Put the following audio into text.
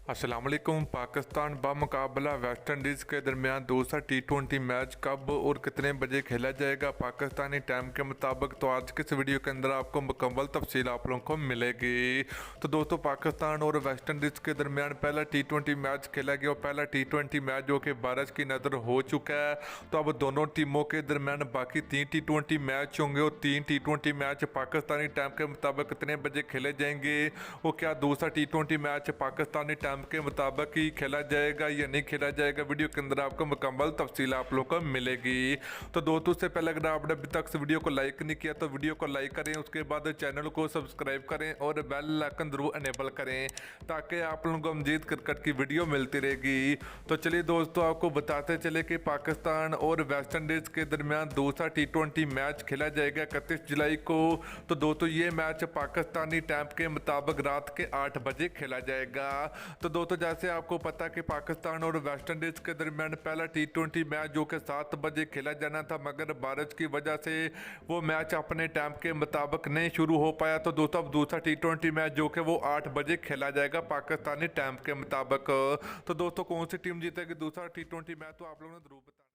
अस्सलाम वालेकुम। Pakistan बमुकाबला West Indies के दरमियान दूसरा T20 मैच कब और कितने बजे खेला जाएगा पाकिस्तानी टाइम के मुताबिक, तो आज के इस वीडियो के अंदर आपको मुकम्मल तफसील आप लोगों को मिलेगी। तो दोस्तों, पाकिस्तान और वेस्ट इंडीज़ के दरमियान पहला T20 मैच खेला गया और पहला T20 मैच जो कि बारिश की नज़र हो चुका है। तो अब दोनों टीमों के दरमियान बाकी 3 T20 मैच होंगे और 3 T20 मैच पाकिस्तानी टाइम के मुताबिक कितने बजे खेले जाएंगे, वो क्या दूसरा T20 मैच पाकिस्तानी टाइम के मुताबिक ही खेला जाएगा या नहीं खेला जाएगा, वीडियो के अंदर आपको मुकम्मल तफसील आप लोगों को मिलेगी। तो दोस्तों, से पहले अगर आपने अभी तक इस वीडियो को लाइक नहीं किया तो वीडियो को लाइक करें, उसके बाद चैनल को सब्सक्राइब करें और बेल आइकन जरूर इनेबल करें ताकि आप लोगों को मजीद क्रिकेट की वीडियो मिलती रहेगी। तो चलिए दोस्तों, आपको बताते चले कि पाकिस्तान और वेस्ट इंडीज़ के दरमियान दूसरा T20 मैच खेला जाएगा 31 जुलाई को। तो दोस्तों, ये मैच पाकिस्तानी टाइम के मुताबिक रात के 8 बजे खेला जाएगा। तो दोस्तों, जैसे आपको पता कि पाकिस्तान और वेस्ट इंडीज़ के दरमियान पहला T20 मैच जो कि 7 बजे खेला जाना था, मगर बारिश की वजह से वो मैच अपने टाइम के मुताबिक नहीं शुरू हो पाया। तो दोस्तों, अब दूसरा T20 मैच जो कि वो 8 बजे खेला जाएगा पाकिस्तानी टाइम के मुताबिक। तो दोस्तों, कौन सी टीम जीतेगी दूसरा T20 मैच, तो आप लोगों ने जरूर बताना।